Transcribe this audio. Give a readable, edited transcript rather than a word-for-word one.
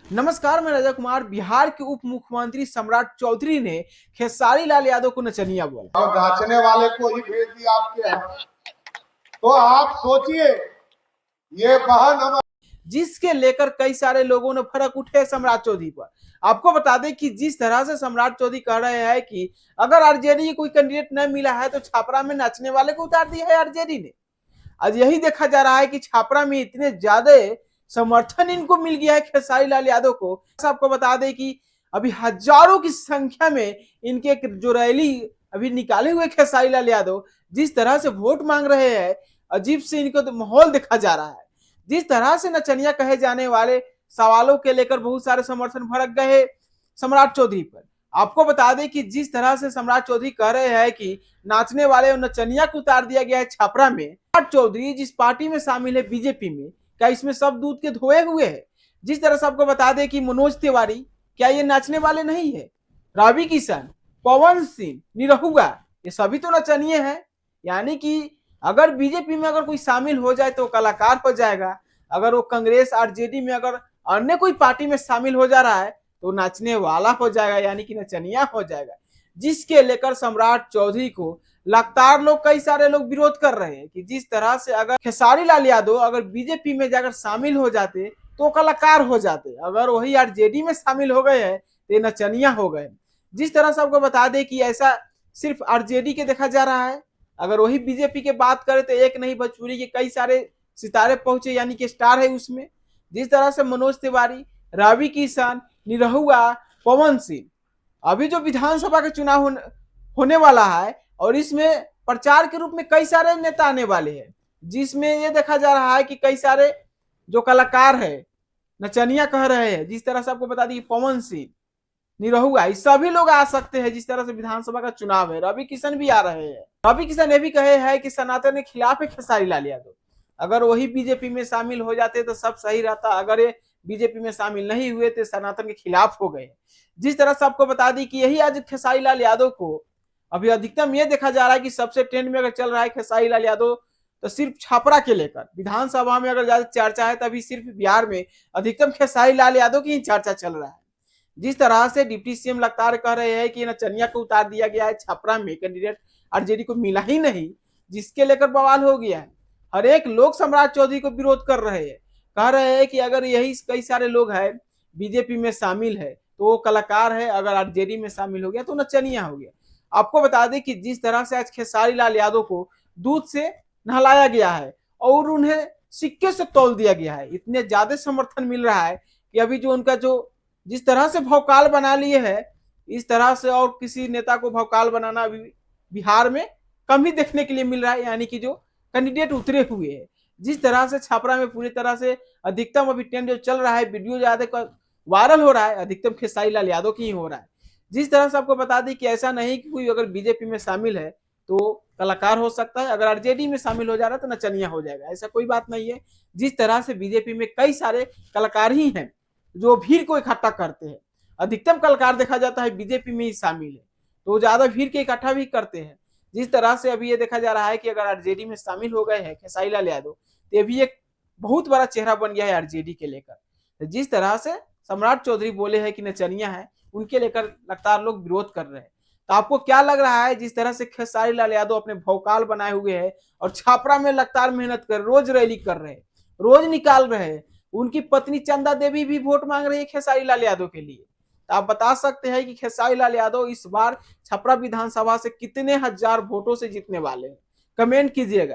नमस्कार, मैं रजत कुमार। बिहार के उप मुख्यमंत्री सम्राट चौधरी ने खेसारी लाल यादव को नचनिया बोला और नाचने वाले को ही भेज दिया आपके यहाँ। तो आप सोचिए, ये बहन हम जिसके लेकर कई सारे लोगों ने फर्क उठे सम्राट चौधरी पर। आपको बता दें कि जिस तरह से सम्राट चौधरी कह रहे हैं कि अगर आरजेडी कोई कैंडिडेट न मिला है तो छापरा में नाचने वाले को उतार दिया है आरजेडी ने। आज यही देखा जा रहा है कि छापरा में इतने ज्यादा समर्थन इनको मिल गया है खेसारी लाल यादव को। आपको बता दें कि अभी हजारों की संख्या में इनके जो रैली अभी निकाले हुए खेसारी लाल यादव जिस तरह से वोट मांग रहे हैं, अजीब से इनको तो माहौल देखा जा रहा है। जिस तरह से नचनिया कहे जाने वाले सवालों के लेकर बहुत सारे समर्थन भड़क गए सम्राट चौधरी पर। आपको बता दें कि जिस तरह से सम्राट चौधरी कह रहे हैं कि नाचने वाले और नचनिया को उतार दिया गया है छापरा में। सम्राट चौधरी जिस पार्टी में शामिल है बीजेपी में, क्या इसमें सब दूध के धोए हुए हैं? जिस तरह से आपको बता दें कि मनोज तिवारी क्या ये नाचने वाले नहीं है? रवि किशन, पवन सिंह, निरहुआ, ये सभी तो नचनिए हैं। यानी कि अगर बीजेपी में अगर कोई शामिल हो जाए तो कलाकार हो जाएगा, अगर वो कांग्रेस आरजेडी में अगर अन्य कोई पार्टी में शामिल हो जा रहा है तो नाचने वाला हो जाएगा, यानी कि नचनिया हो जाएगा। जिसके लेकर सम्राट चौधरी को लगातार लोग कई सारे लोग विरोध कर रहे हैं कि जिस तरह से अगर खेसारी लाल यादव अगर बीजेपी में जाकर शामिल हो जाते तो कलाकार हो जाते, अगर वही आरजेडी में शामिल हो गए हैं तो नचनिया हो गए। जिस तरह से आपको बता दें कि ऐसा सिर्फ आरजेडी के देखा जा रहा है। अगर वही बीजेपी के बात करें तो एक नहीं, भोजपुरी के कई सारे सितारे पहुंचे, यानी कि स्टार है उसमें। जिस तरह से मनोज तिवारी, रवि किशन, निरहुआ, पवन सिंह, अभी जो विधानसभा का चुनाव होने वाला है और इसमें प्रचार के रूप में कई सारे नेता आने वाले हैं, जिसमें यह देखा जा रहा है कि कई सारे जो कलाकार है नचनिया कह रहे हैं। जिस तरह से आपको बता दी पवन सिंह, निरहुआ, सभी लोग आ सकते हैं। जिस तरह से विधानसभा का चुनाव है, रवि किशन भी आ रहे हैं। रवि किशन ये भी कहे हैं कि सनातन के खिलाफ है खेसारी लाल यादव, अगर वही बीजेपी में शामिल हो जाते तो सब सही रहता, अगर ये बीजेपी में शामिल नहीं हुए तो सनातन के खिलाफ हो गए। जिस तरह से आपको बता दी कि यही आज खेसारी लाल यादव को अभी अधिकतम ये देखा जा रहा है कि सबसे ट्रेंड में अगर चल रहा है खेसारी लाल यादव तो सिर्फ छपरा के लेकर विधानसभा में अगर ज्यादा चर्चा है तभी सिर्फ बिहार में अधिकतम खेसारी लाल यादव की ही चर्चा चल रहा है। जिस तरह से डिप्टी सीएम लगातार कह रहे हैं कि नचनिया को उतार दिया गया है छपरा में, कैंडिडेट आरजेडी को मिला ही नहीं, जिसके लेकर बवाल हो गया है। हर एक लोग सम्राट चौधरी को विरोध कर रहे हैं, कह रहे हैं कि अगर यही कई सारे लोग हैं बीजेपी में शामिल है तो वो कलाकार है, अगर आरजेडी में शामिल हो गया तो नचनिया हो गया। आपको बता दें कि जिस तरह से आज खेसारी लाल यादव को दूध से नहलाया गया है और उन्हें सिक्के से तौल दिया गया है, इतने ज्यादा समर्थन मिल रहा है कि अभी जो उनका जो जिस तरह से भौकाल बना लिए है, इस तरह से और किसी नेता को भौकाल बनाना अभी बिहार में कम ही देखने के लिए मिल रहा है। यानी कि जो कैंडिडेट उतरे हुए हैं, जिस तरह से छापरा में पूरी तरह से अधिकतम अभी ट्रेंड जो चल रहा है, वीडियो ज्यादा वायरल हो रहा है, अधिकतम खेसारी लाल यादव की ही हो रहा है। जिस तरह से आपको बता दें कि ऐसा नहीं कि कोई अगर बीजेपी में शामिल है तो कलाकार हो सकता है, अगर आरजेडी में शामिल हो जा रहा है तो नचनिया हो जाएगा, ऐसा कोई बात नहीं है। जिस तरह से बीजेपी में कई सारे कलाकार ही हैं जो भीड़ को इकट्ठा करते हैं, अधिकतम कलाकार देखा जाता है बीजेपी में ही शामिल है तो ज्यादा भीड़ के इकट्ठा भी करते हैं। जिस तरह से अभी ये देखा जा रहा है कि अगर आरजेडी में शामिल हो गए हैं खेसारी लाल यादव तो ये भी एक बहुत बड़ा चेहरा बन गया है आरजेडी के लेकर। जिस तरह से सम्राट चौधरी बोले हैं कि नचनिया है, उनके लेकर लगातार लोग विरोध कर रहे हैं। तो आपको क्या लग रहा है जिस तरह से खेसारी लाल यादव अपने भौकाल बनाए हुए हैं और छापरा में लगातार मेहनत कर रोज रैली कर रहे हैं, रोज निकाल रहे हैं। उनकी पत्नी चंदा देवी भी वोट मांग रही है खेसारी लाल यादव के लिए। तो आप बता सकते हैं कि खेसारी लाल यादव इस बार छपरा विधानसभा से कितने हजार वोटों से जीतने वाले हैं? कमेंट कीजिएगा।